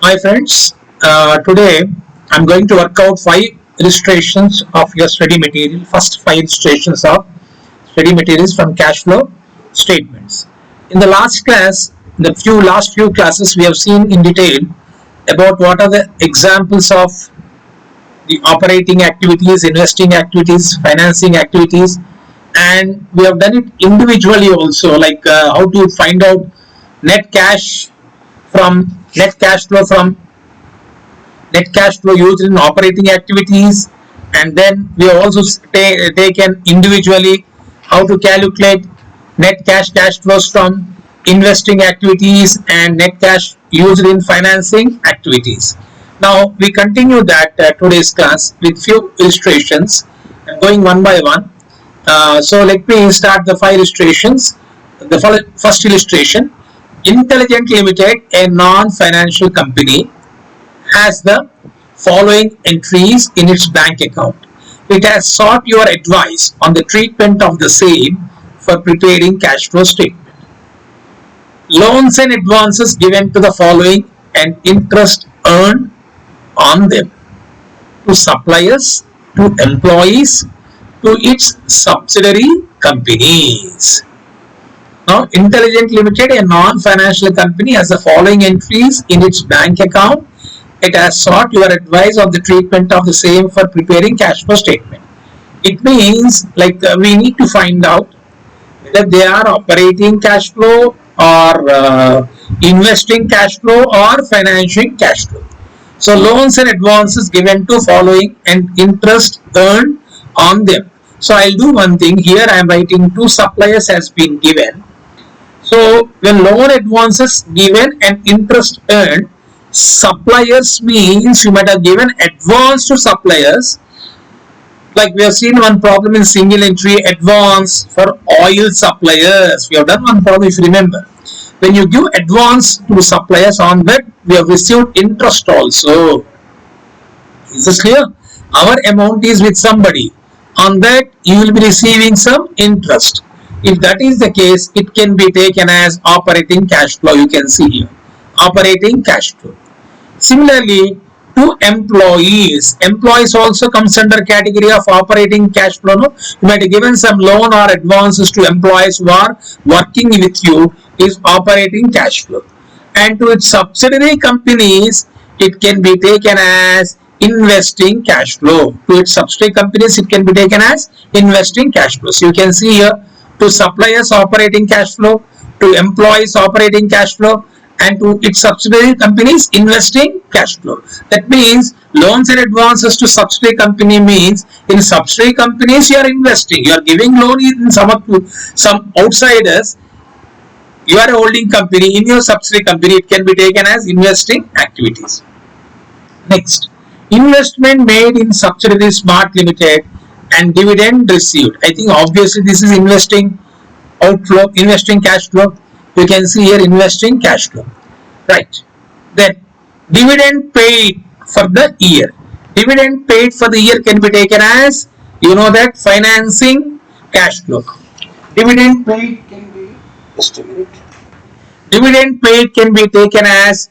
Hi friends, today I'm going to work out 5 illustrations of your study material. First 5 illustrations of study materials from cash flow statements. In the last class, the last few classes we have seen in detail about what are the examples of the operating activities, investing activities, financing activities, and we have done it individually also, like how to find out net cash from net cash flow from net cash flow used in operating activities, and then we have also taken individually how to calculate net cash flows from investing activities and net cash used in financing activities. Now we continue that today's class with few illustrations, going one by one. So let me start the 5 illustrations. The first illustration: Intelligent Limited, a non-financial company, has the following entries in its bank account. It has sought your advice on the treatment of the same for preparing cash flow statement. Loans and advances given to the following and interest earned on them: to suppliers, to employees, to its subsidiary companies. Now, Intelligent Limited, a non-financial company, has the following entries in its bank account. It has sought your advice on the treatment of the same for preparing cash flow statement. It means we need to find out whether they are operating cash flow or investing cash flow or financing cash flow. So loans and advances given to following and interest earned on them. So I'll do one thing here. I am writing to suppliers has been given. So when loan advances given and interest earned, suppliers means you might have given advance to suppliers. Like we have seen one problem in single entry advance for oil suppliers. We have done one problem, if you remember. When you give advance to suppliers, on that we have received interest also. Is this clear? Our amount is with somebody. On that you will be receiving some interest. If that is the case, it can be taken as operating cash flow. You can see here, operating cash flow. Similarly, to employees also comes under category of operating cash flow. No? You might have given some loan or advances to employees who are working with you, is operating cash flow. And to its subsidiary companies, it can be taken as investing cash flow. To its subsidiary companies, it can be taken as investing cash flow. So you can see here, to suppliers operating cash flow, to employees operating cash flow, and to its subsidiary companies investing cash flow. That means loans and advances to subsidiary company means in subsidiary companies you are investing, you are giving loan in some outsiders. You are a holding company, in your subsidiary company it can be taken as investing activities. Next, investment made in subsidiary Smart Limited and dividend received. I think obviously this is investing outflow, investing cash flow. You can see here investing cash flow, right? Then dividend paid for the year. Dividend paid for the year can be taken as, you know, that financing cash flow. Dividend paid can be, just a minute. Dividend paid can be taken as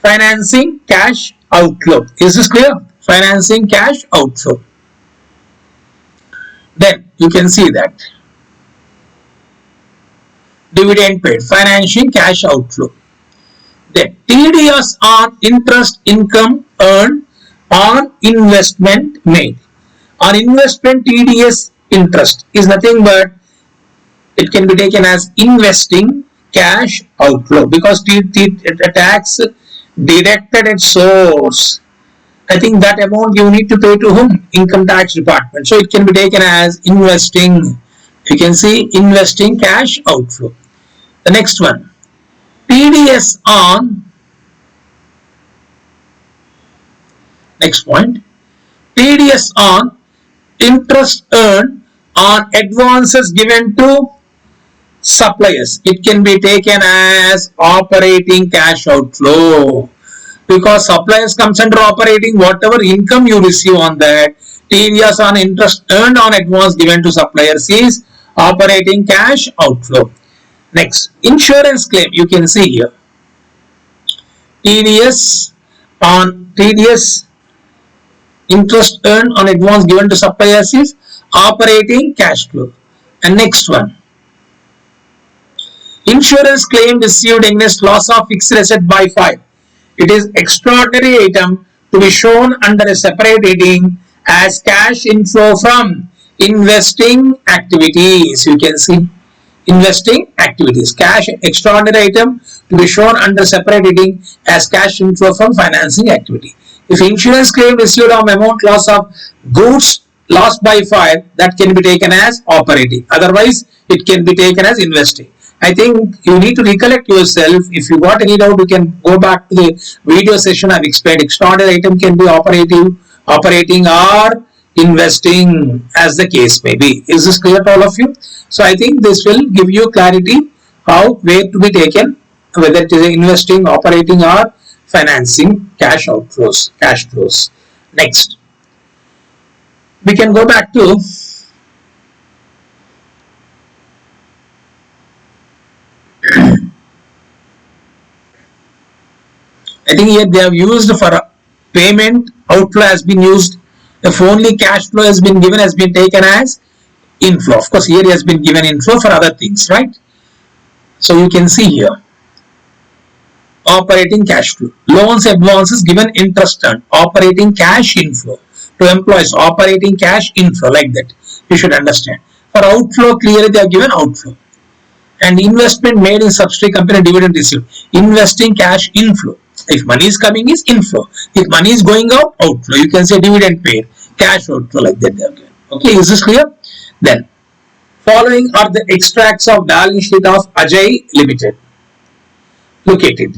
financing cash outflow. Is this clear? Financing cash outflow. Then you can see that dividend paid, financing cash outflow. Then TDS on interest income earned on investment made. On investment, TDS interest is nothing but it can be taken as investing cash outflow, because the tax deducted at source. I think that amount you need to pay to whom? Income tax department. So it can be taken as investing. You can see investing cash outflow. The next one, TDS on, next point, TDS on interest earned on advances given to suppliers. It can be taken as operating cash outflow, because suppliers comes under operating. Whatever income you receive on that, TDS on interest earned on advance given to suppliers is operating cash outflow. Next, insurance claim, you can see here. TDS interest earned on advance given to suppliers is operating cash flow. And next one, insurance claim received against loss of fixed asset by 5. It is extraordinary item to be shown under a separate heading as cash inflow from investing activities. You can see investing activities, cash extraordinary item to be shown under separate heading as cash inflow from financing activity. If insurance claim received on amount loss of goods lost by 5, that can be taken as operating. Otherwise, it can be taken as investing. I think you need to recollect yourself. If you got any doubt, you can go back to the video session I've explained. Extraordinary item can be operating or investing, as the case may be. Is this clear to all of you? So I think this will give you clarity where to be taken, whether it is investing, operating or financing cash outflows, cash flows. Next, we can go back to I think here they have used for payment, outflow has been used. If only cash flow has been given, has been taken as inflow. Of course, here he has been given inflow for other things, right? So you can see here, operating cash flow, loans, advances given interest earned, operating cash inflow to employees, operating cash inflow, like that. You should understand. For outflow, clearly they have given outflow. And investment made in subsidiary company, dividend received, investing cash inflow. If money is coming, is inflow. If money is going out, outflow. You can say dividend paid, cash outflow, like that they have given. Okay, is this clear? Then, following are the extracts of balance sheet of Ajay Limited. Look at it.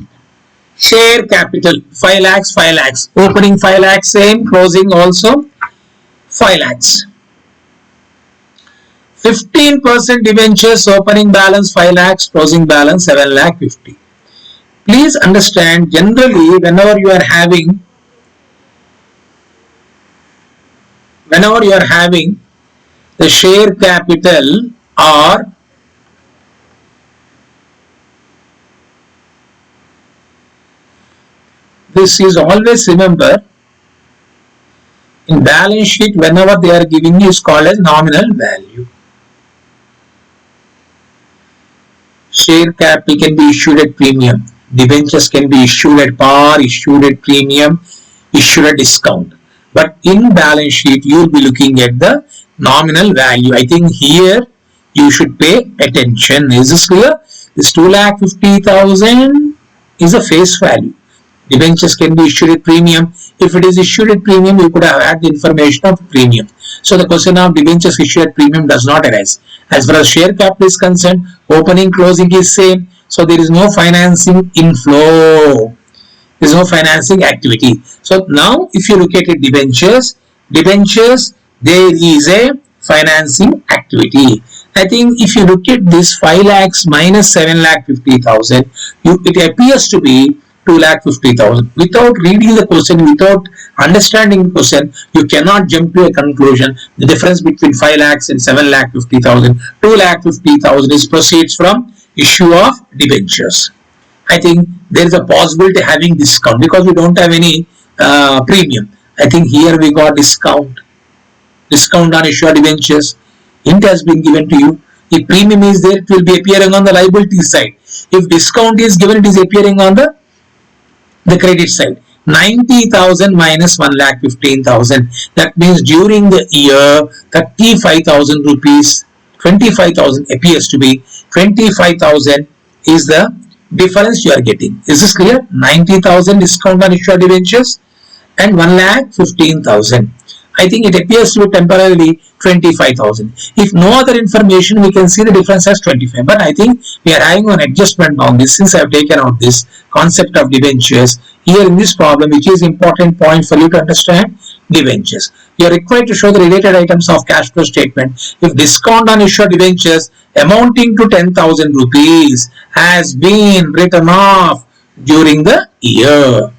Share capital 5 lakhs, 5 lakhs. Opening 5 lakhs, same. Closing also 5 lakhs. 15% debentures, opening balance 5 lakhs, closing balance 7 lakh 50. Please understand, generally whenever you are having the share capital or this is always, remember, in balance sheet whenever they are giving you is called as nominal value. Share capital can be issued at premium. Debentures can be issued at par, issued at premium, issued at discount. But in balance sheet, you will be looking at the nominal value. I think here you should pay attention. Is this clear? This 2,50,000 is a face value. Debentures can be issued at premium. If it is issued at premium, you could have had the information of premium. So the question of debentures issued at premium does not arise. As far as share capital is concerned, opening, closing is same. So there is no financing inflow. There is no financing activity. So now if you look at it, debentures, there is a financing activity. I think if you look at this 5 lakhs minus 7 lakh 50,000, it appears to be 2 lakh 50,000. Without reading the question, without understanding the question, you cannot jump to a conclusion. The difference between 5 lakhs and 7 lakh 50,000, 2 lakh 50,000 is proceeds from issue of debentures. I think there is a possibility having discount because we don't have any premium. I think here we got discount on issue of debentures. Hint has been given to you. If premium is there, it will be appearing on the liability side. If discount is given, it is appearing on the credit side. 90,000 minus 1,15,000. That means during the year, 35,000 rupees, 25,000 appears to be 25,000 is the difference you are getting. Is this clear? 90,000 discount on issue of debentures and 1,15,000. I think it appears to be temporarily 25,000. If no other information, we can see the difference as 25. But I think we are having an adjustment on this since I have taken out this concept of debentures. Here in this problem, which is important point for you to understand, debentures. You are required to show the related items of cash flow statement. If discount on issue of debentures amounting to 10,000 rupees has been written off during the year.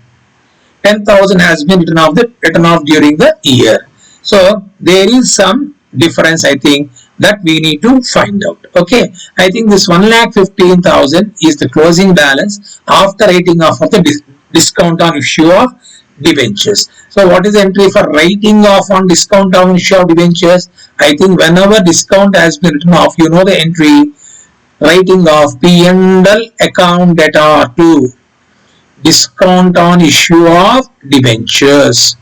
10,000 has been written off during the year. So there is some difference, I think, That we need to find out. Okay, I think this 1,15,000 is the closing balance after writing off of the discount on issue of debentures. So what is the entry for writing off on discount on issue of debentures? I think whenever discount has been written off, you know the entry, writing off P&L account data to discount on issue of debentures.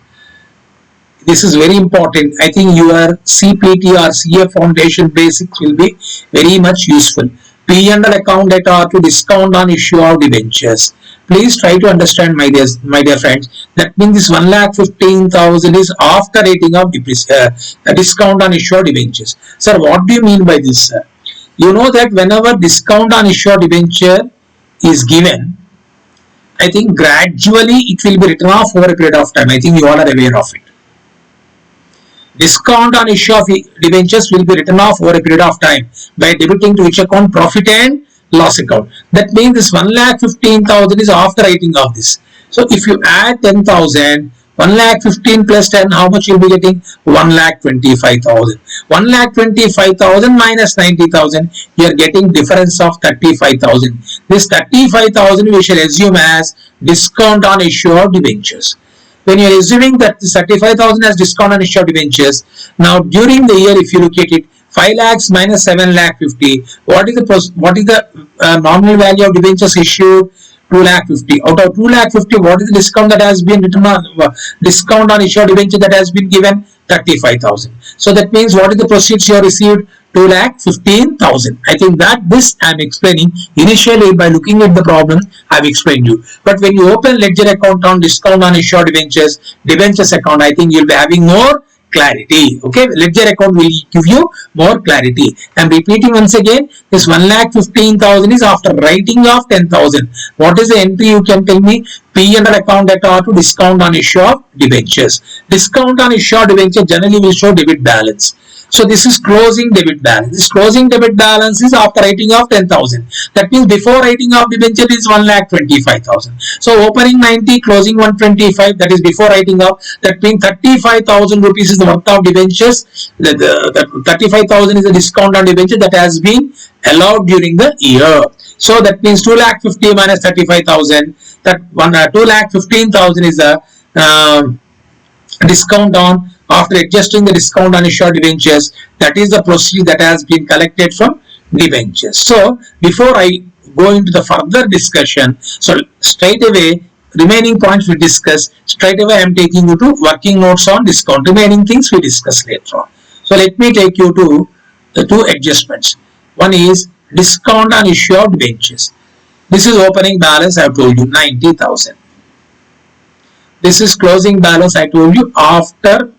This is very important. I think your CPT or CA foundation basics will be very much useful. P&L account data to discount on issue of debentures. Please try to understand, my dear friends. That means this 1,15,000 is after rating of discount on issue of debentures. Sir, what do you mean by this, sir? You know that whenever discount on issue of debenture is given, I think gradually it will be written off over a period of time. I think you all are aware of it. Discount on issue of debentures will be written off over a period of time by debiting to which account? Profit and loss account. That means this 1,15,000 is after writing off this. So if you add 10,000, 1,15,000 plus 10, how much you'll be getting? 1,25,000. 1,25,000 minus 90,000, you are getting difference of 35,000. This 35,000 we shall assume as discount on issue of debentures. When you are assuming that 35,000 as discount on issue of debentures, now during the year, if you look at it, 5 lakhs minus 7,50,000, what is the nominal value of debentures issued? 2,50,000. Out of 2,50,000, what is the discount that has been written on discount on issue of debenture that has been given? 35,000. So that means what is the proceeds you have received? 2,15,000. I think that this I am explaining initially by looking at the problem I have explained you. But when you open ledger account on discount on issue of debentures account, I think you will be having more clarity. Okay, ledger account will give you more clarity. I am repeating once again, this 1,15,000 is after writing off 10,000. What is the entry? You can tell me. P&L account data to discount on issue of debentures. Discount on issue of debenture generally will show debit balance. So this is closing debit balance. This closing debit balance is after writing off 10,000. That means before writing off debenture is 1,25,000. So opening 90, closing 125. That is before writing off. That means 35,000 rupees is the worth of debentures. The 35,000 is the discount on debenture that has been allowed during the year. So that means 2,50,000 minus 35,000. That 2,15,000 is the discount on, after adjusting the discount on issued debentures, that is the proceeds that has been collected from debentures. So before I go into the further discussion, so straight away remaining points we discuss, straight away I am taking you to working notes on discount. Remaining things we discuss later on. So let me take you to the two adjustments. One is discount on issue of debentures. This is opening balance, I have told you, 90,000. This is closing balance, I told you, after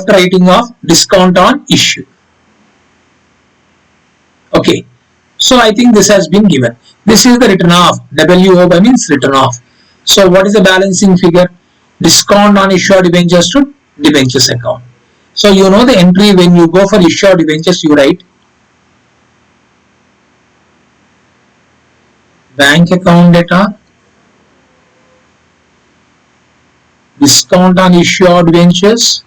writing off discount on issue. Okay, so I think this has been given. This is the written off. WO by means written off. So what is the balancing figure? Discount on issued debentures to debentures account. So you know the entry when you go for issued debentures, you write bank account data, discount on issued debentures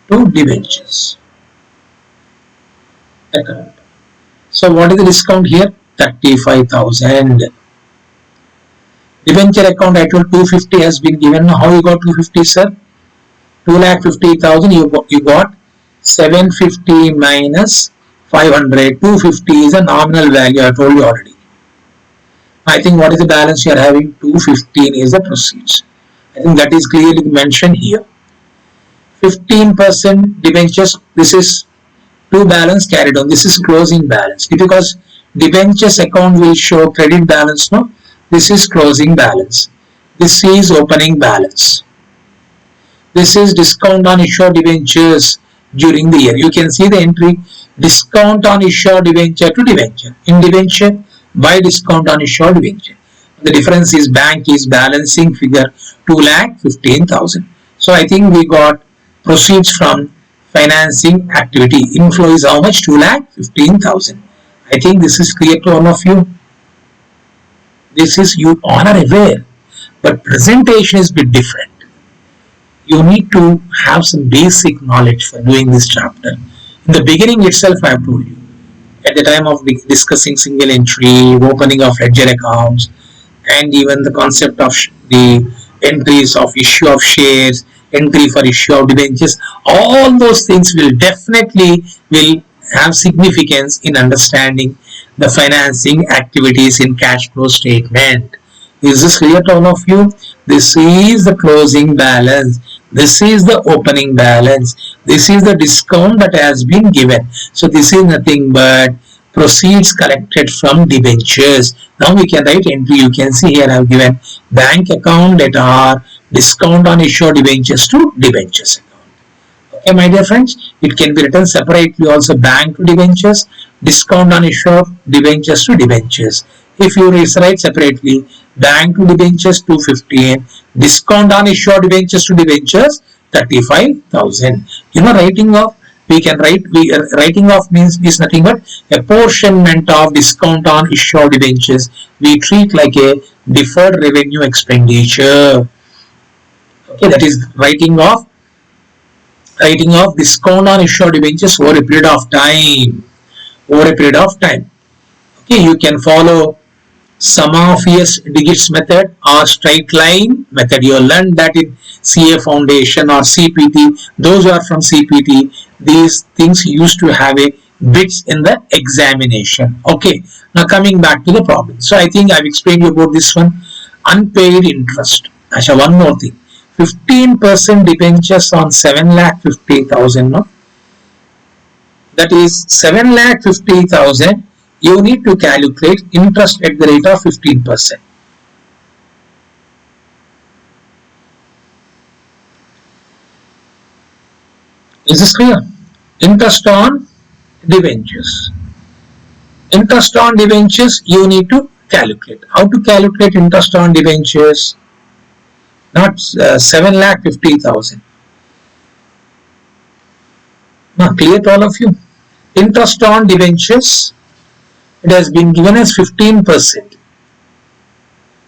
to debentures account. So what is the discount here? 35,000. Debenture account, I told 250 has been given. How you got 250, sir? 2,50,000. You got 750 minus 500. 250 is a nominal value. I told you already. I think what is the balance you are having? 215 is the proceeds. I think that is clearly mentioned here. 15% debentures. This is two balance carried on. This is closing balance. Because debentures account will show credit balance, no? This is closing balance. This is opening balance. This is discount on issued debentures during the year. You can see the entry, discount on issued debenture to debenture. In debenture, by discount on issued debenture. The difference is bank is balancing figure 2,15,000. So I think we got proceeds from financing activity. Inflow is how much? 2,15,000. I think this is clear to all of you. This is you all are aware, but presentation is a bit different. You need to have some basic knowledge for doing this chapter. In the beginning itself, I have told you. At the time of discussing single entry, opening of ledger accounts, and even the concept of the entries of issue of shares, entry for issue of debentures, all those things will definitely have significance in understanding the financing activities in cash flow statement. Is this clear to all of you? This is the closing balance. This is the opening balance. This is the discount that has been given. So this is nothing but proceeds collected from debentures. Now we can write entry. You can see here I have given bank account debtor, discount on issue debentures to debentures account. Okay, my dear friends, it can be written separately also, bank to debentures, discount on issue of debentures to debentures. If you write separately, bank to debentures 215, discount on issue of debentures to debentures 35,000. You know, writing off, we can write, writing off means is nothing but apportionment of discount on issue of debentures. We treat like a deferred revenue expenditure. Okay, that is writing off discount on issue of debentures over a period of time. Okay, you can follow sum of years digits method or straight line method. You learned that in CA Foundation or CPT. Those who are from CPT, these things used to have a bits in the examination. Okay, now coming back to the problem. So I think I've explained you about this one. Unpaid interest. Asha, one more thing. 15% debentures on 7,50,000. No? That is 7,50,000. You need to calculate interest at the rate of 15%. Is this clear? Interest on debentures. Interest on debentures you need to calculate. How to calculate interest on debentures? Not 7,50,000. Now clear to all of you? Interest on debentures, it has been given as 15%.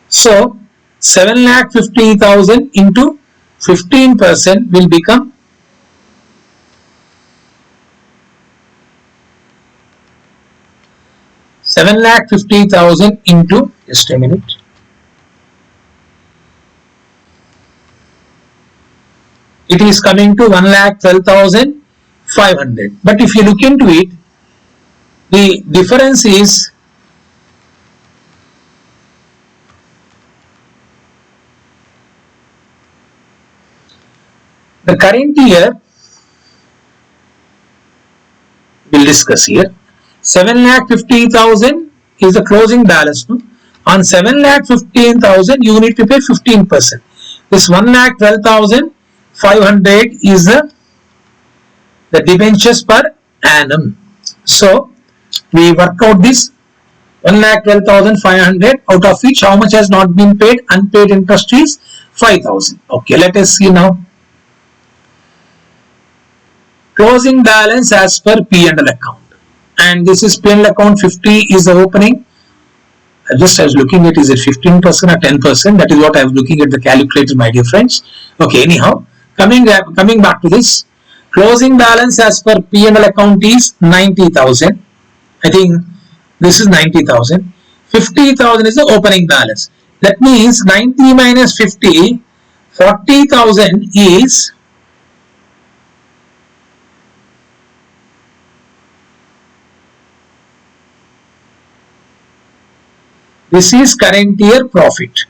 So 7,50,000 into 15% will become 7,50,000 into, just a minute, it is coming to 1,12,500. But if you look into it, the difference is the current year, we'll discuss here. 7,50,000 is the closing balance. No? On 7,15,000 you need to pay 15%. This 1,12,500 is the debentures per annum. So we work out this 1,12,500, out of which how much has not been paid? Unpaid interest is 5,000. Okay, let us see now. Closing balance as per P&L account. And this is P&L account, 50 is the opening. I was looking at, is it 15% or 10%? That is what I was looking at the calculator, my dear friends. Okay, anyhow, coming back to this. Closing balance as per P&L account is 90,000. I think this is 90,000. 50,000 is the opening balance. That means 90 minus 50, 40,000 is this is current year profit.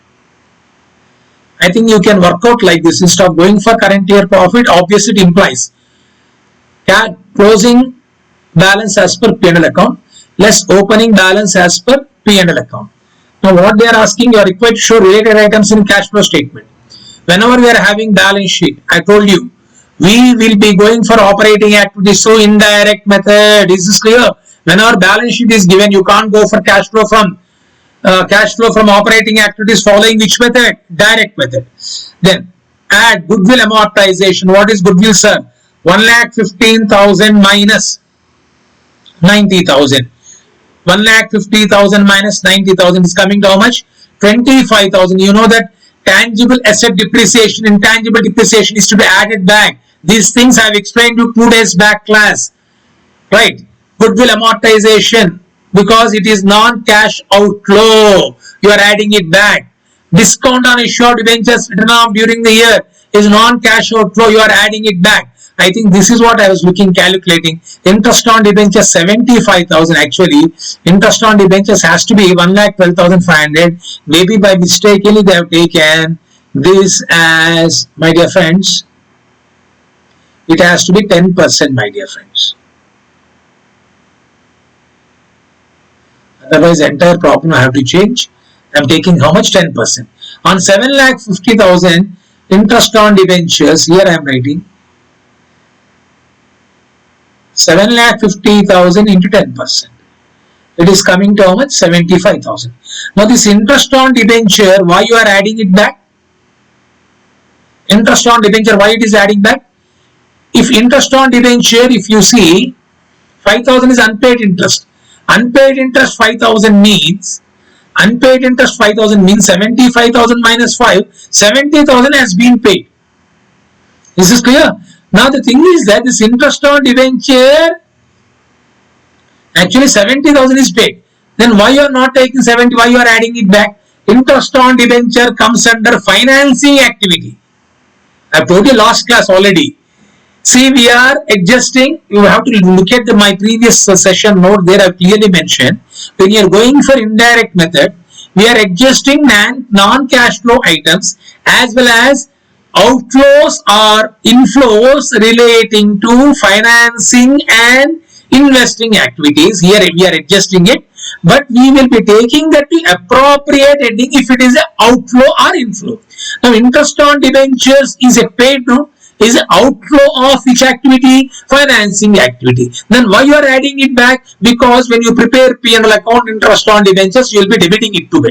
I think you can work out like this. Instead of going for current year profit, obviously it implies closing balance as per P&L account less opening balance as per P&L account. Now what they are asking, you are required to show related items in cash flow statement. Whenever we are having balance sheet, I told you, we will be going for operating activities, so indirect method. Is this clear? When our balance sheet is given, you can't go for cash flow from operating activities following which method? Direct method. Then Add goodwill amortization. What is goodwill, sir? 1,15,000 minus 90,000. 1,50,000 minus 90,000 is coming to how much? 25,000. You know that tangible asset depreciation, intangible depreciation is to be added back. These things I have explained to 2 days back class. Right? Goodwill amortization, because it is non-cash outflow, you are adding it back. Discount on issued debentures written off during the year is non-cash outflow, you are adding it back. I think this is what I was calculating. Interest on debentures 75,000. Actually, interest on debentures has to be 1,12,500. Maybe by mistakenly they have taken this as, my dear friends, it has to be 10%, my dear friends. Otherwise, the entire problem I have to change. I am taking how much? 10%. On 7,50,000 interest on debentures, here I am writing 7,50,000 into 10%. It is coming to how much? 75,000. Now this interest on debenture, why you are adding it back? Interest on debenture, why it is adding back? If interest on debenture, if you see, 5,000 is unpaid interest. Unpaid interest 5,000 means, unpaid interest 5,000 means 75,000 minus 5, 70,000 has been paid. Is this clear? Now the thing is that this interest on debenture, actually 70,000 is paid. Then why you are not taking 70, why you are adding it back? Interest on debenture comes under financing activity. I have told you last class already. See, we are adjusting, you have to look at my previous session note, there I have clearly mentioned, when you are going for indirect method, we are adjusting non-cash flow items as well as outflows or inflows relating to financing and investing activities. Here we are adjusting it, but we will be taking that to appropriate heading if it is an outflow or inflow. Now interest on debentures is a paid no, is an outflow of which activity? Financing activity. Then why you are adding it back? Because when you prepare P&L account, interest on debentures, you will be debiting it to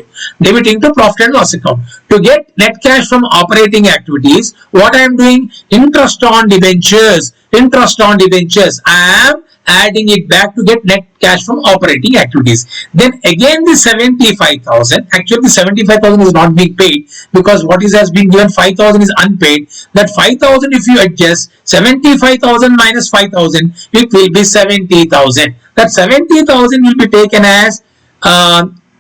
debiting to profit and loss account. To get net cash from operating activities, what I am doing? Interest on debentures. Interest on debentures. I am adding it back to get net cash from operating activities. Then again the 75,000, actually the 75,000 is not being paid because what has been given 5,000 is unpaid. That 5,000 if you adjust 75,000 minus 5,000, it will be 70,000. That 70,000 will be taken as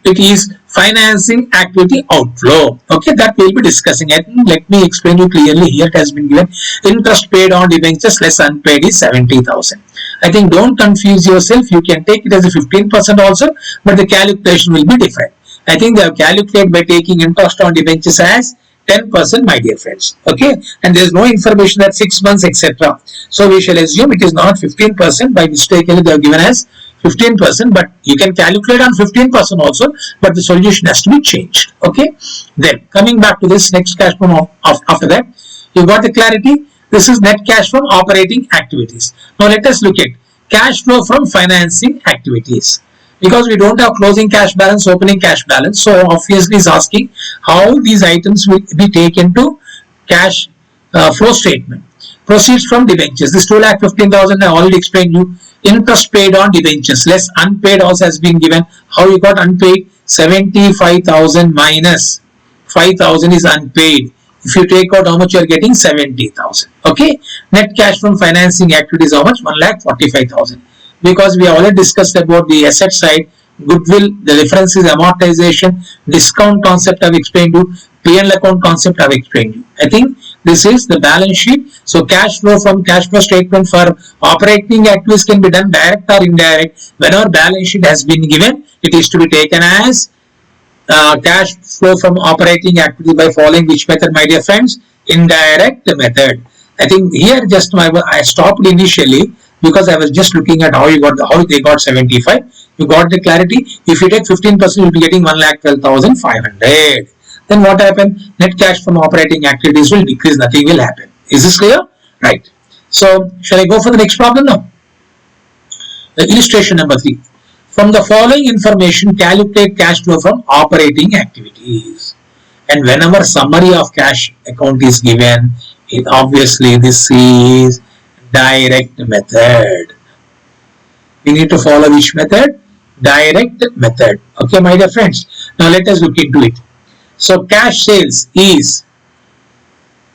it is financing activity outflow. Okay, that we will be discussing. Let me explain you clearly. Here it has been given interest paid on debentures less unpaid is 70,000. I think don't confuse yourself. You can take it as a 15% also, but the calculation will be different. I think they have calculated by taking interest on debentures as 10%, my dear friends. Okay, and there is no information that 6 months, etc. So we shall assume it is not 15%. By mistake, they have given as 15%, but you can calculate on 15% also, but the solution has to be changed. Okay, then coming back to this next cash flow after that, you got the clarity. This is net cash from operating activities. Now let us look at cash flow from financing activities. Because we don't have closing cash balance, opening cash balance, so obviously is asking how these items will be taken to cash flow statement. Proceeds from debentures. This 2,15,000 I already explained you. Interest paid on debentures less unpaid also has been given. How you got unpaid? 75,000 minus 5,000 is unpaid. If you take out how much you are getting? 70,000. Okay. Net cash from financing activities how much? 1,45,000. Because we have already discussed about the asset side, goodwill, the difference is amortization, discount concept I have explained to you, P&L account concept I have explained to you. I think this is the balance sheet. So cash flow from cash flow statement for operating activities can be done direct or indirect. Whenever balance sheet has been given, it is to be taken as cash flow from operating activity by following which method, my dear friends? Indirect method. I think here just I stopped initially because I was just looking at how they got 75. You got the clarity. If you take 15%, you'll be getting 1,12,500. Then what happened? Net cash from operating activities will decrease. Nothing will happen. Is this clear? Right. So shall I go for the next problem now? The illustration number 3. From the following information, calculate cash flow from operating activities. And whenever summary of cash account is given, it obviously this is direct method. We need to follow which method? Direct method. Okay, my dear friends. Now let us look into it. So cash sales is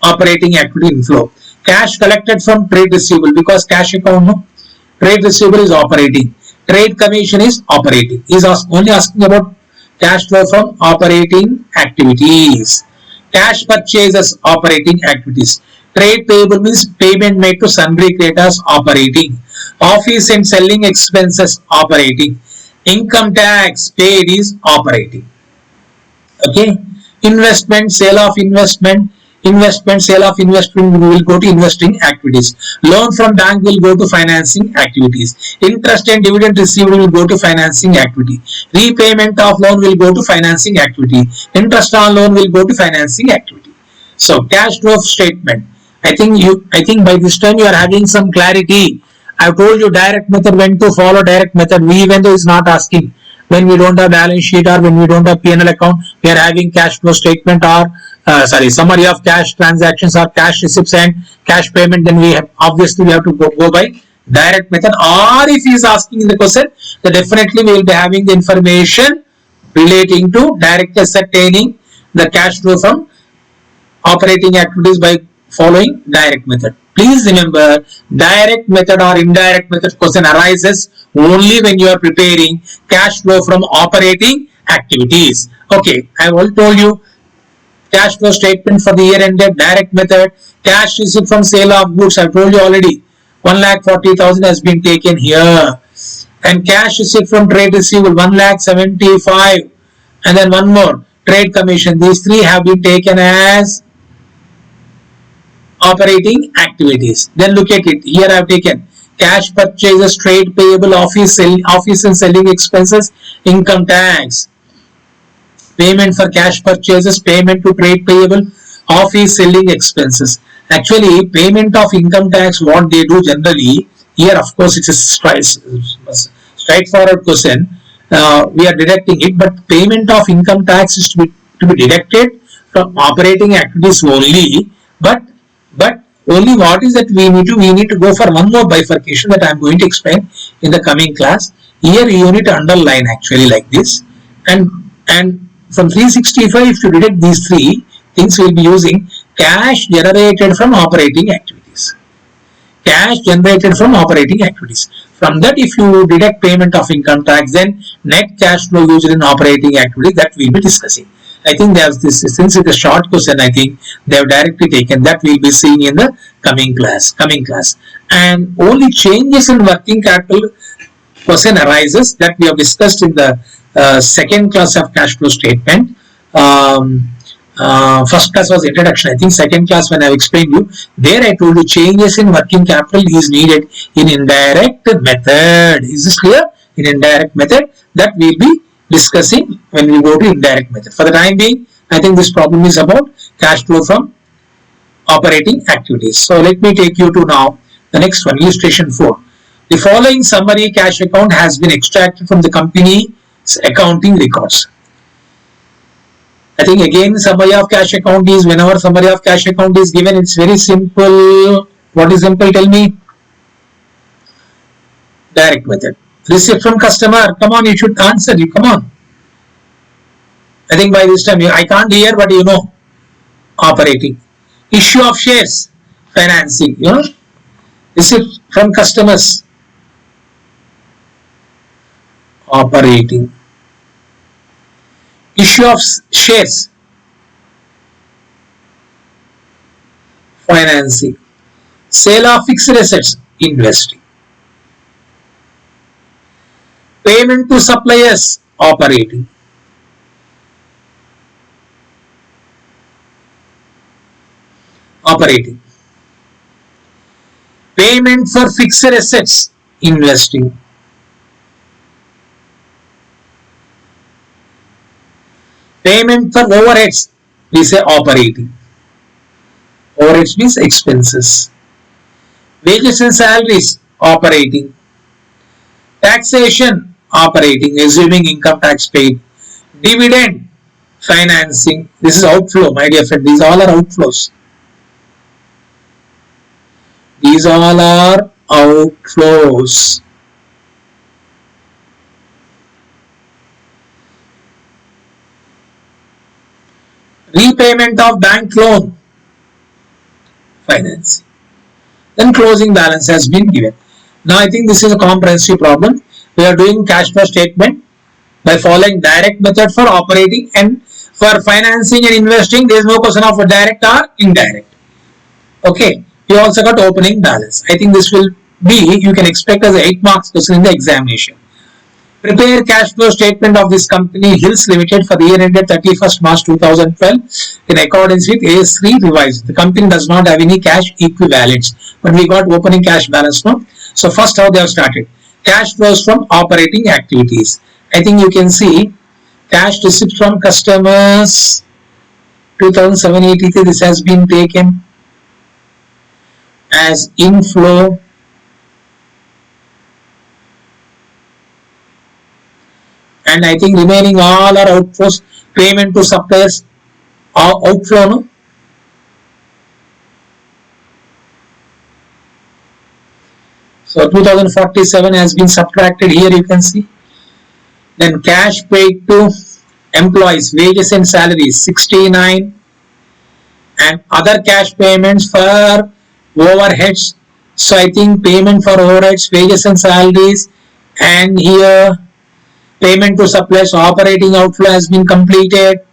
operating activity inflow. Cash collected from trade receivable, because cash account, no? Trade receivable is operating. Trade commission is operating. Is only asking about cash flow from operating activities. Cash purchases operating activities. Trade payable means payment made to sundry creditors operating. Office and selling expenses operating. Income tax paid is operating. Okay. Investment, sale of investment, sale of investment will go to investing activities. Loan from bank will go to financing activities. Interest and dividend received will go to financing activity. Repayment of loan will go to financing activity. Interest on loan will go to financing activity. So cash flow statement. I think by this time you are having some clarity. I've told you direct method, when to follow direct method. Even though it's not asking, when we don't have balance sheet or when we don't have P&L account, we are having cash flow statement or summary of cash transactions or cash receipts and cash payment, then we have obviously we have to go by direct method. Or if he is asking in the question, then definitely we will be having the information relating to direct ascertaining the cash flow from operating activities by following direct method. Please remember, direct method or indirect method question arises only when you are preparing cash flow from operating activities. Okay, I have already told you cash flow statement for the year ended, direct method. Cash received from sale of goods, I told you already, 1,40,000 has been taken here. And cash received from trade receivable, 1,75,000. And then one more, trade commission. These three have been taken as operating activities. Then look at it. Here I have taken cash purchases, trade payable, office and selling expenses, income tax. Payment for cash purchases, payment to trade payable, office selling expenses. Actually, payment of income tax, what they do generally, here of course it is straightforward question. We are deducting it, but payment of income tax is to be deducted from operating activities only. But only what is that we need to go for one more bifurcation that I am going to explain in the coming class. Here you need to underline actually like this, and from 365, if you deduct these three things, we will be using cash generated from operating activities. Cash generated from operating activities. From that, if you deduct payment of income tax, then net cash flow used in operating activities, that we will be discussing. I think there's this, since it's a short question, I think they have directly taken that. We'll be seeing in the coming class. And only changes in working capital question arises that we have discussed in the second class of cash flow statement. First class was introduction. I think second class, when I explained you, there I told you changes in working capital is needed in indirect method. Is this clear? In indirect method, that we'll be discussing when we go to indirect method. For the time being, I think this problem is about cash flow from operating activities. So let me take you to now the next one, illustration 4. The following summary cash account has been extracted from the company's accounting records. I think again summary of cash account is, whenever summary of cash account is given, it's very simple. What is simple? Tell me. Direct method. Receipt from customer. Come on, you should answer. You come on. I think by this time I can't hear, but you know. Operating. Issue of shares. Financing. You know. Receipt from customers. Operating. Issue of shares. Financing. Sale of fixed assets. Investing. Payment to suppliers. Operating. Payment for fixed assets. Investing. Payment for overheads. We say operating. Overheads means expenses. Wages and salaries. Operating. Taxation. Operating, assuming income tax paid. Dividend. financing. This is outflow, my dear friend. These all are outflows. These all are outflows. Repayment of bank loan, financing. Then closing balance has been given. Now I think this is a comprehensive problem. We are doing cash flow statement by following direct method for operating, and for financing and investing there is no question of direct or indirect. Okay, you also got opening balance. I think this will be, you can expect as a 8 marks question in the examination. Prepare cash flow statement of this company Hills Limited for the year ended 31st March 2012 in accordance with AS3 revised. The company does not have any cash equivalents, but we got opening cash balance now. So first how they have started. Cash flows from operating activities. I think you can see cash receipts from customers 2783. This has been taken as inflow. And I think remaining all are outflows. Payment to suppliers outflow, no? So 2047 has been subtracted here, you can see. Then cash paid to employees, wages and salaries 69, and other cash payments for overheads. So I think payment for overheads, wages and salaries, and here payment to suppliers, operating outflow has been completed.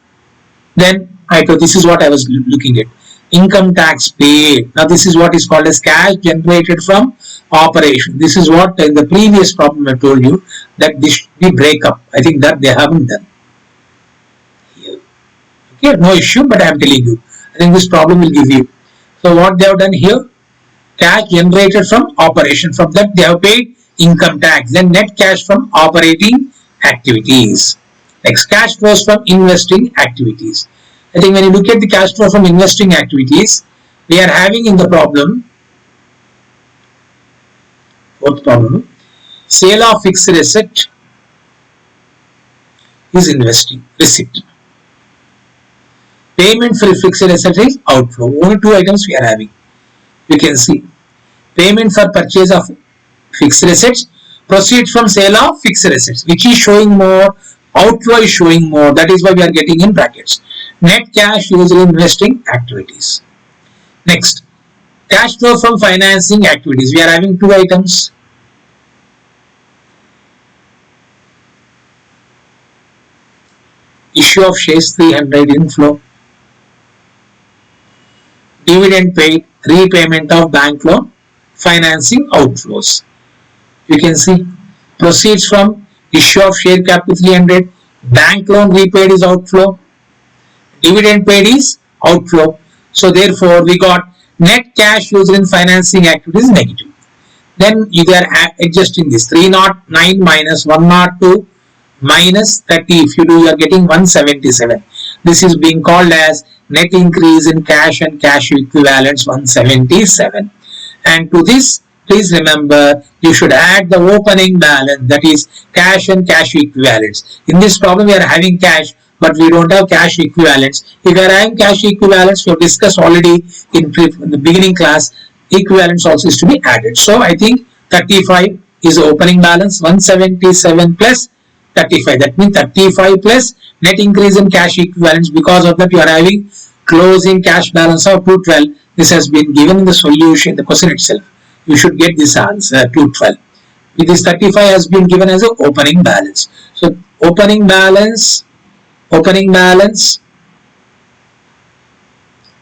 Then I thought this is what I was looking at. Income tax paid. Now this is what is called as cash generated from operation. This is what in the previous problem I told you that this should be breakup. I think that they haven't done here. Okay, no issue, but I am telling you. I think this problem will give you. So what they have done here, cash generated from operation. From that they have paid income tax. Then net cash from operating activities. Next, cash flows from investing activities. I think when you look at the cash flow from investing activities, we are having in the problem, fourth problem, sale of fixed asset is investing, receipt. Payment for fixed asset is outflow. Only two items we are having. You can see payment for purchase of fixed assets, proceeds from sale of fixed assets, which is showing more, outflow is showing more. That is why we are getting in brackets. Net cash used in investing activities. Next, cash flow from financing activities. We are having two items. Issue of shares 300 inflow. Dividend paid, repayment of bank loan, financing outflows. You can see proceeds from issue of share capital 300, bank loan repaid is outflow, dividend paid is outflow. So therefore we got net cash used in financing activities negative. Then you are adjusting this 309 minus 102 minus 30. If you do, you are getting 177. This is being called as net increase in cash and cash equivalents 177. And to this, please remember, you should add the opening balance, that is cash and cash equivalents. In this problem, we are having cash, but we don't have cash equivalents. If we are having cash equivalents, we have discussed already in the beginning class, equivalents also is to be added. So I think 35 is the opening balance, 177 plus 35. That means 35 plus net increase in cash equivalents. Because of that, you are having closing cash balance of 212. This has been given in the solution, the question itself. You should get this answer 212. With this 35 has been given as an opening balance. So opening balance,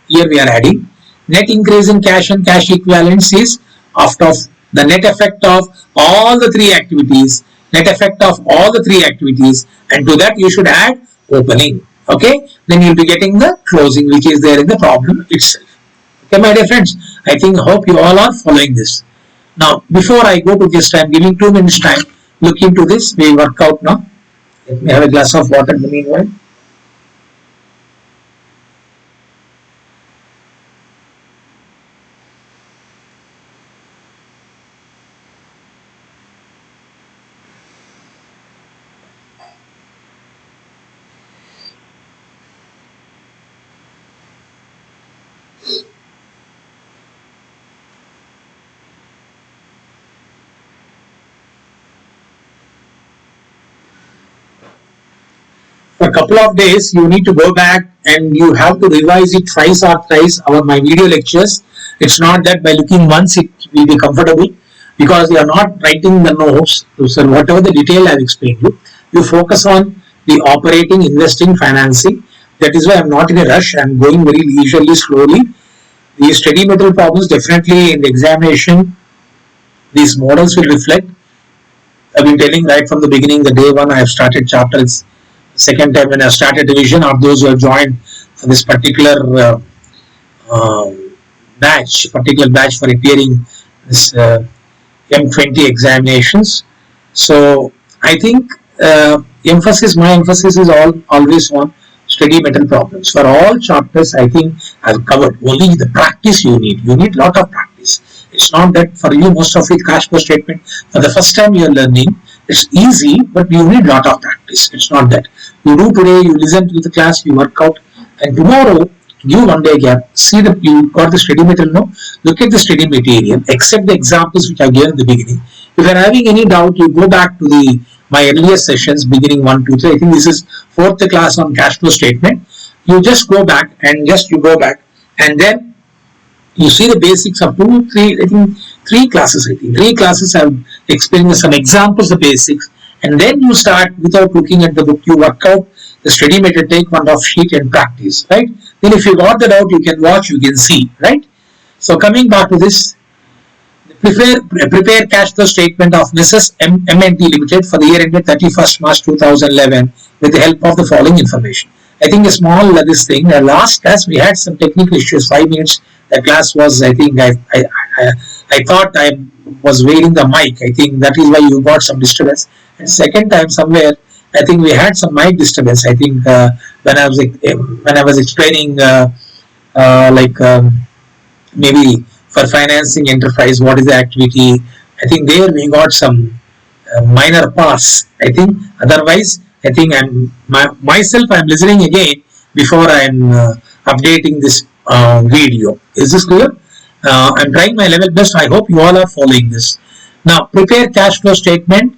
here we are adding net increase in cash and cash equivalents is after the net effect of all the three activities, and to that you should add opening. Okay, then you'll be getting the closing which is there in the problem itself. Okay, my dear friends, I think hope you all are following this. Now before I go to this, I am giving 2 minutes time. Look into this. We work out now. Let me have a glass of water in the meanwhile. for a couple of days you need to go back and you have to revise it twice or thrice our my video lectures. It's not that by looking once it will be comfortable, because you are not writing the notes. So whatever the detail I have explained you focus on the operating, investing, financing. That is why I'm not in a rush. I'm going very leisurely, slowly. The study material problems definitely in the examination, these models will reflect. I've been telling right from the beginning, the day one I have started chapters. Second time when I started division, or those who have joined for this particular batch for appearing this M20 examinations. So I think my emphasis is always on study material problems. For all chapters, I think I've covered. Only the practice you need. You need lot of practice. It's not that for you, most of it cash flow statement, for the first time you're learning, it's easy, but you need lot of practice. It's not that. You do today, you listen to the class, you work out, and tomorrow, give 1 day gap, see that you got the study material, no? Look at the study material, accept the examples which I gave in the beginning. If you are having any doubt, you go back to my earlier sessions, beginning 1, 2, 3. I think this is 4th class on cash flow statement. You just go back and then you see the basics of 2, 3, I think 3 classes. I think 3 classes have explained some examples of basics, and then you start without looking at the book. You work out the study material, take one off sheet and practice, right? Then if you got that out, you can watch, you can see, right? So coming back to this, prepare cash flow statement of Mrs. M&T Limited for the year ended 31st March 2011 with the help of the following information. I think a small this thing. The last class we had some technical issues. 5 minutes. The class was, I think I thought I was waiting the mic. I think that is why you got some disturbance. And second time somewhere, I think we had some mic disturbance. I think when I was explaining maybe for financing enterprise, what is the activity? I think there we got some minor pass. I think otherwise, I think I'm listening again before I'm updating this video. Is this clear? I'm trying my level best. I hope you all are following this. Now, prepare cash flow statement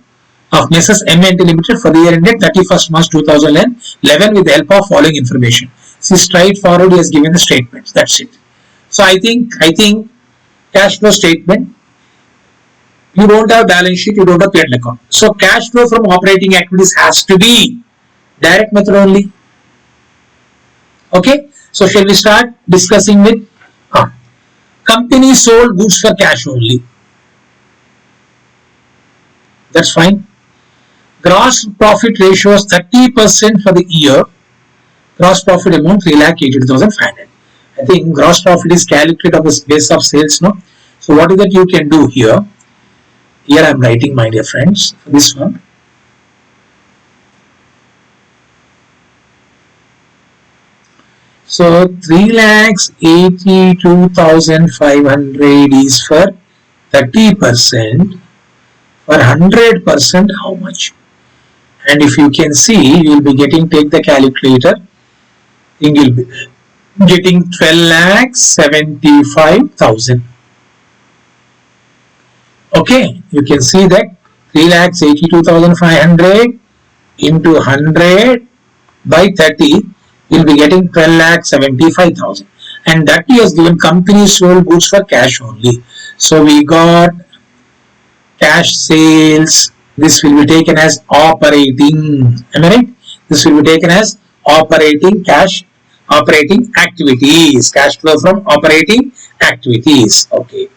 of Mrs. M&T Limited for the year ended 31st March 2011 with the help of following information. See, straightforward, he has given the statements. That's it. So I think cash flow statement, you don't have balance sheet, you don't have P&L account. So cash flow from operating activities has to be direct method only. Okay. So shall we start discussing with company sold goods for cash only. That's fine. Gross profit ratio is 30% for the year. Gross profit amount 3,82,500. I think gross profit is calculated on the base of sales, no? So what is that you can do here? Here I am writing, my dear friends, for this one. So 3,82,500 is for 30%. For 100%, how much? And if you can see, you will be getting, take the calculator, you will be getting 12,75,000. Okay, you can see that 3,82,500 into 100 by 30, you will be getting 12,75,000. And that is given company sold goods for cash only. So we got cash sales. This will be taken as operating. Am I right? This will be taken as operating activities. Cash flow from operating activities. Okay.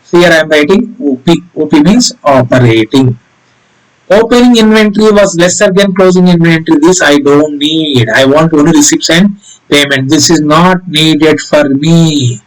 So here I am writing OP. OP means operating. Opening inventory was lesser than closing inventory. This I don't need. I want only receipts and payment. This is not needed for me.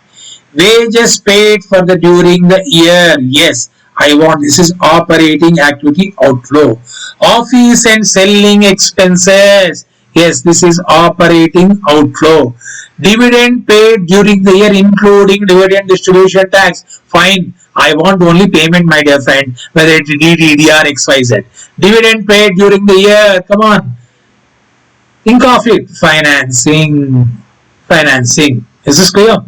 Wages paid for the during the year. Yes, I want. This is operating activity outflow. Office and selling expenses. Yes, this is operating outflow. Dividend paid during the year, including dividend distribution tax. Fine. I want only payment, my dear friend, whether it is DDD or XYZ. Dividend paid during the year. Come on. Think of it. Financing. Is this clear?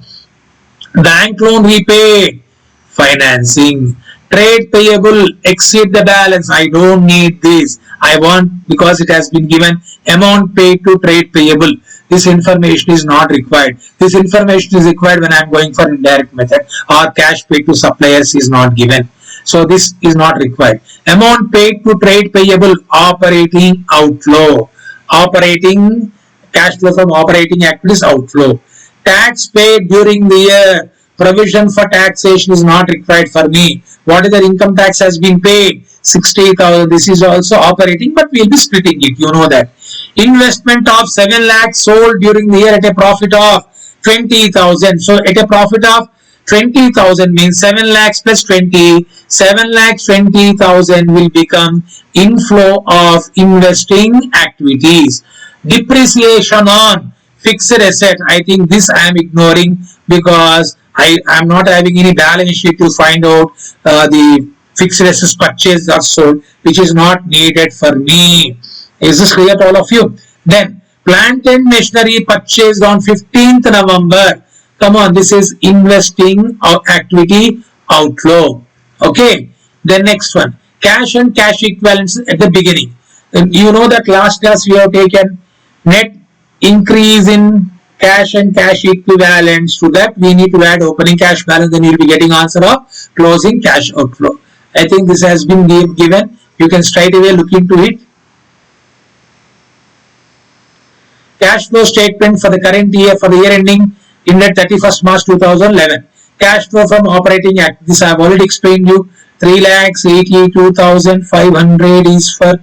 Bank loan repaid. Financing. Trade payable exceed the balance. I don't need this. I want, because it has been given amount paid to trade payable. This information is not required. This information is required when I am going for indirect method, or cash paid to suppliers is not given. So this is not required. Amount paid to trade payable, operating outflow. Operating cash flow from operating activities, outflow. Tax paid during the year. Provision for taxation is not required for me. What is the income tax has been paid? 60,000. This is also operating, but we will be splitting it. You know that. Investment of 7 lakhs sold during the year at a profit of 20,000. So at a profit of 20,000 means 7 lakhs plus 20. 7 lakhs 20,000 will become inflow of investing activities. Depreciation on fixed asset. I think this I am ignoring because I am not having any balance sheet to find out the fixed assets purchased or sold, which is not needed for me. Is this clear to all of you? Then plant and machinery purchased on 15th November. Come on, this is investing activity outflow. Okay. Then next one, cash and cash equivalents at the beginning. You know that last class we have taken net increase in cash and cash equivalents. To that we need to add opening cash balance, then you will be getting answer of closing cash outflow. I think this has been given. You can straight away look into it. Cash flow statement for the current year, for the year ending in 31st March 2011. Cash flow from operating activities, I have already explained you. 3,82,500 is for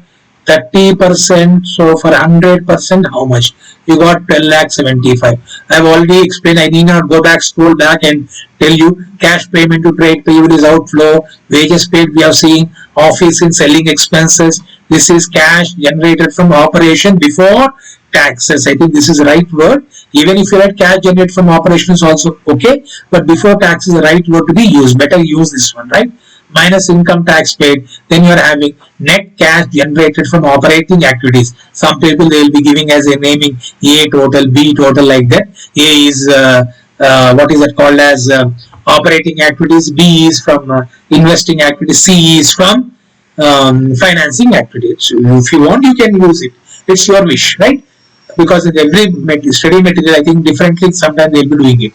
30%. So for 100%, how much? You got 12,75,000. I have already explained. I need not go back, scroll back and tell you. Cash payment to trade payable is outflow. Wages paid we have seen. Office and selling expenses. This is cash generated from operation before taxes. I think this is the right word. Even if you had cash generated from operations also okay, but before tax is the right word to be used. Better use this one, right? Minus income tax paid, then you are having net cash generated from operating activities. Some people they will be giving as a naming A total, B total, like that. A is what is that called as operating activities, B is from investing activities, C is from financing activities. If you want, you can use it. It's your wish, right? Because in every study material, I think differently, sometimes they will be doing it.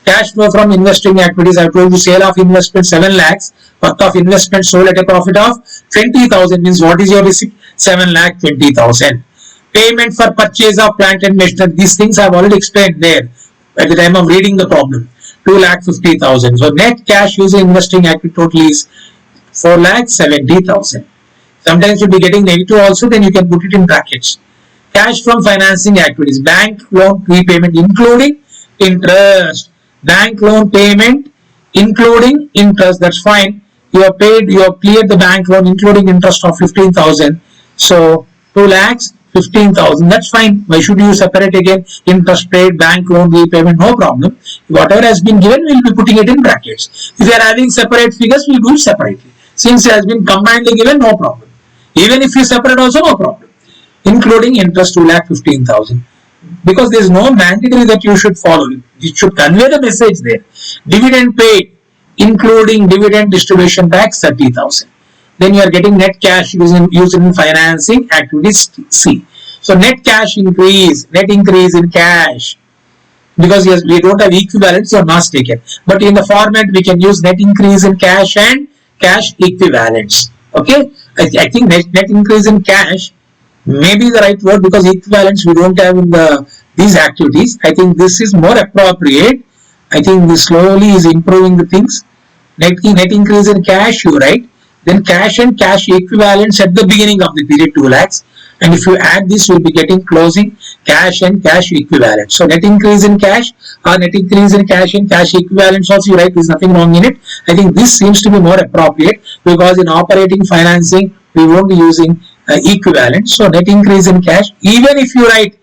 Cash flow from investing activities, I have told you, sale of investment 7 lakhs, worth of investment sold at a profit of 20,000 means what is your receipt? 7,20,000. Payment for purchase of plant and machinery, these things I have already explained there at the time of reading the problem. 2,50,000. So net cash using investing activity total is 4,70,000. Sometimes you'll be getting negative also, then you can put it in brackets. Cash from financing activities, bank loan repayment including interest. Bank loan payment including interest, that's fine. You have paid, you have cleared the bank loan including interest of 15,000. So 2,15,000, that's fine. Why should you separate again? Interest paid, bank loan repayment, no problem. Whatever has been given, we'll be putting it in brackets. If you are having separate figures, we'll do it separately. Since it has been combinedly given, no problem. Even if you separate also, no problem. Including interest 2,15,000. Because there is no mandatory that you should follow. It should convey the message there. Dividend paid, including dividend distribution tax 30,000. Then you are getting net cash used in financing activities C. So net cash increase, net increase in cash. Because yes, we don't have equivalents, so not taken. But in the format, we can use net increase in cash and cash equivalents. Okay, I think net increase in cash may be the right word because equivalents we don't have in these activities. I think this is more appropriate. I think this slowly is improving the things. Net increase in cash, you write. Then cash and cash equivalents at the beginning of the period 2 lakhs. And if you add this, you will be getting closing cash and cash equivalents. So net increase in cash or net increase in cash and cash equivalents also you write. There is nothing wrong in it. I think this seems to be more appropriate because in operating financing we won't be using equivalent. So net increase in cash, even if you write,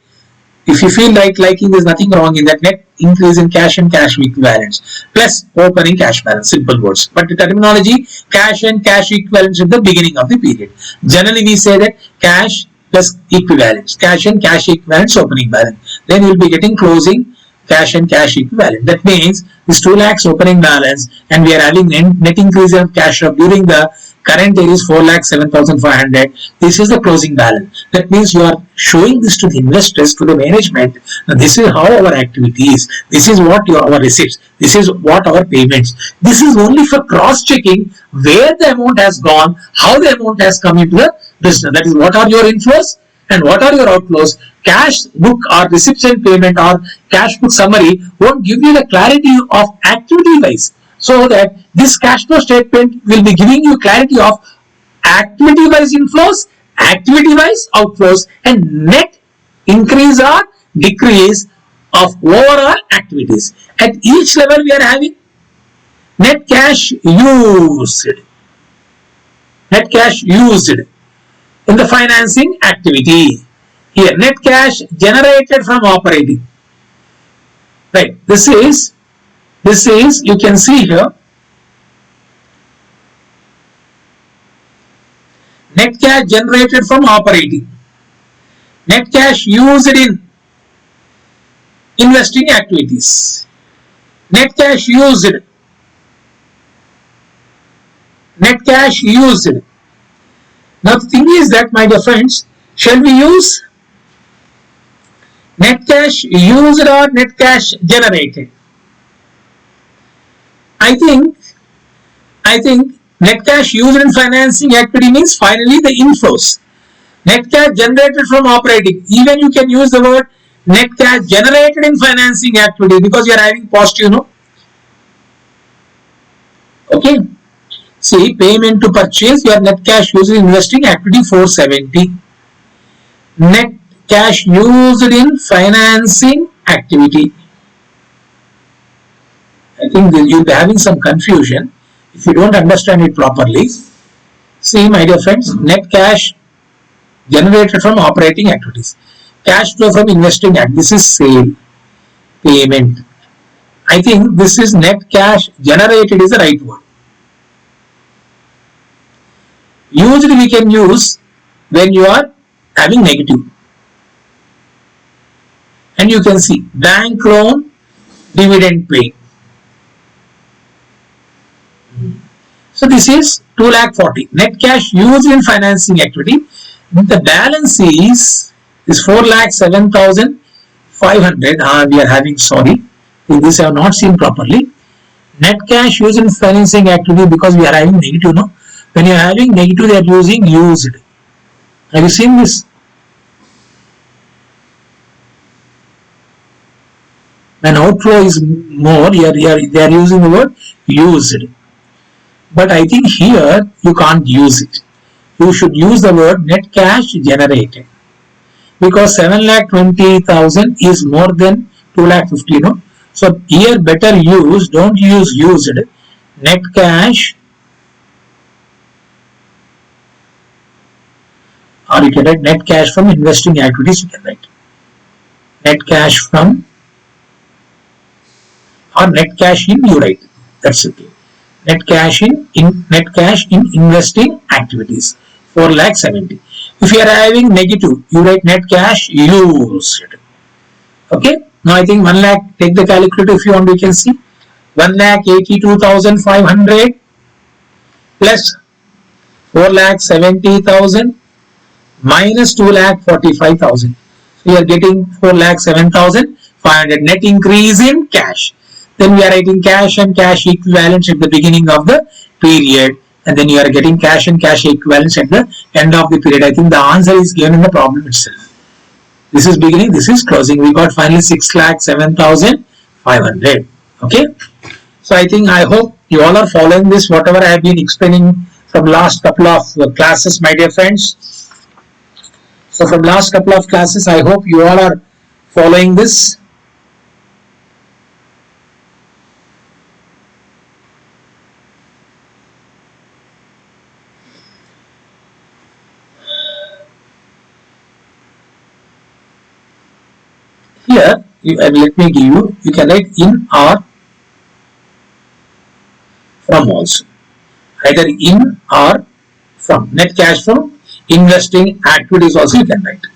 if you feel like liking, there's nothing wrong in that. Net increase in cash and cash equivalents plus opening cash balance, simple words. But the terminology cash and cash equivalents at the beginning of the period. Generally we say that cash plus equivalents, cash and cash equivalents opening balance. Then you'll be getting closing cash and cash equivalent. That means this 2 lakhs opening balance and we are having net increase of cash during the current year is 4,07,500. This is the closing balance. That means you are showing this to the investors, to the management. Now, this is how our activity is. This is what our receipts. This is what our payments. This is only for cross-checking where the amount has gone, how the amount has come into the business. That is, what are your inflows and what are your outflows. Cash book or receipts and payment or cash book summary won't give you the clarity of activity wise. So that this cash flow statement will be giving you clarity of activity wise inflows, activity wise outflows, and net increase or decrease of overall activities. At each level we are having net cash used. Net cash used in the financing activity. Here net cash generated from operating. Right. This is you can see here net cash generated from operating, net cash used in investing activities, net cash used, net cash used. Now the thing is that, my dear friends, shall we use net cash used or net cash generated? I think net cash used in financing activity means finally the inflows. Net cash generated from operating. Even you can use the word net cash generated in financing activity because you are having positive, no? Okay. See, payment to purchase, your net cash used in investing activity 470. Net cash used in financing activity. I think you'll be having some confusion if you don't understand it properly. See, my dear friends, net cash generated from operating activities. Cash flow from investing activities. This is sale, payment. I think this is net cash generated is the right word. Usually we can use when you are having negative. And you can see bank loan, dividend paid. So this is 2,40,000 net cash used in financing activity. The balance is 4,07,500. We are having, sorry, this I have not seen properly. Net cash used in financing activity because we are having negative, no? When you are having negative, they are using used. Have you seen this? When outflow is more, they are using the word used. But I think here you can't use it. You should use the word net cash generated. Because 7,20,000 is more than 2,50,000, no? So here better use, don't use used. Net cash, or you can write net cash from investing activities, you can write. Net cash from, or net cash in, you write. That's okay. Net cash in investing activities 4,70,000. If you are having negative, you write net cash used. Okay. Now I think 1 lakh. Take the calculator if you want. We can see 1,82,500 plus 4,70,000 minus 2,45,000. So you are getting 4,07,500 net increase in cash. Then we are writing cash and cash equivalents at the beginning of the period, and then you are getting cash and cash equivalents at the end of the period. I think the answer is given in the problem itself. This is beginning, this is closing. We got finally 6,07,500. Okay. So I hope you all are following this, whatever I have been explaining from last couple of classes, my dear friends. So from last couple of classes, I hope you all are following this. Here, let me give you, you can write in or from also. Either in or from. Net cash from investing activities also you can write.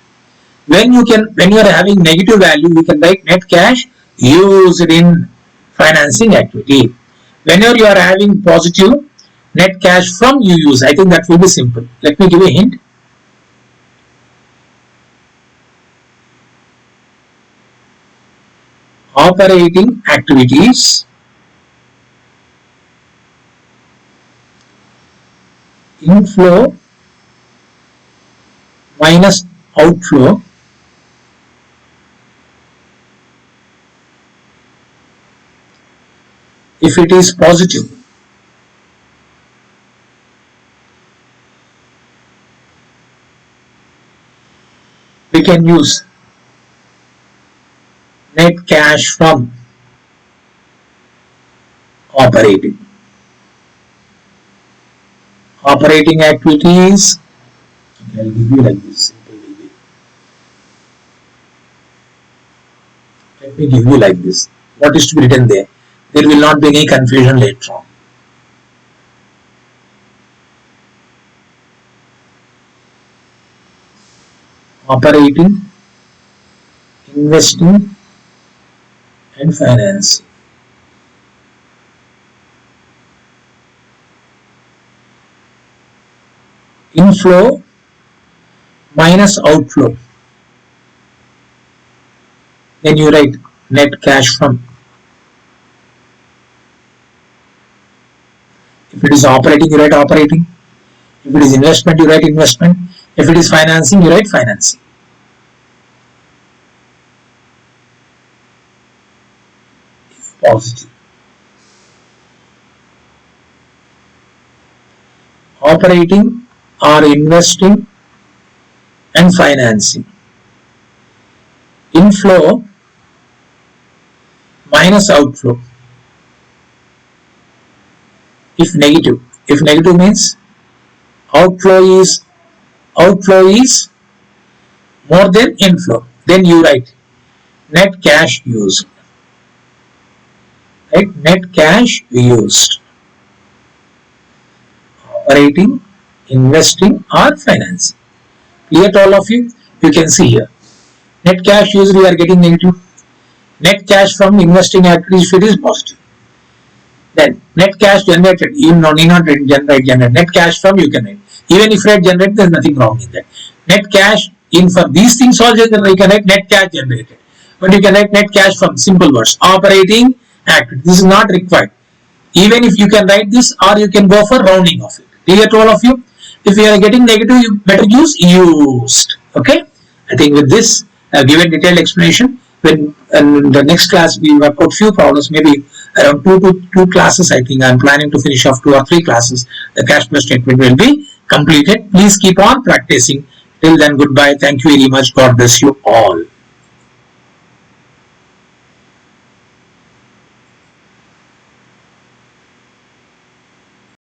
When you are having negative value, you can write net cash used in financing activity. Whenever you are having positive net cash from, you use. I think that will be simple. Let me give a hint. Operating activities, inflow minus outflow, if it is positive, we can use net cash from operating activities. Okay, I'll give you like this. Let me give you like this. What is to be written there? There will not be any confusion later on. Operating, investing, and financing. Inflow minus outflow. Then you write net cash from. If it is operating, you write operating. If it is investment, you write investment. If it is financing, you write financing. If positive. Operating or investing and financing. Inflow minus outflow. If negative means outflow is more than inflow, then you write net cash used. Right? Net cash used. Operating, investing or financing. Clear to all of you? You can see here. Net cash used, we are getting negative. Net cash from investing activities, if it is positive. Then net cash generated, you need not generate. Net cash from, you can write. Even if you write generate, there is nothing wrong in that. Net cash in for these things also you can write net cash generated. But you can write net cash from, simple words. Operating activity. This is not required. Even if you can write this, or you can go for rounding of it. Clear to all of you? If you are getting negative, you better use used. Okay? I think with this, I've given detailed explanation. When in the next class we work out few problems, maybe around two classes. I think I'm planning to finish off 2 or 3 classes. The cash flow statement will be completed. Please keep on practicing. Till then, goodbye. Thank you very much. God bless you all.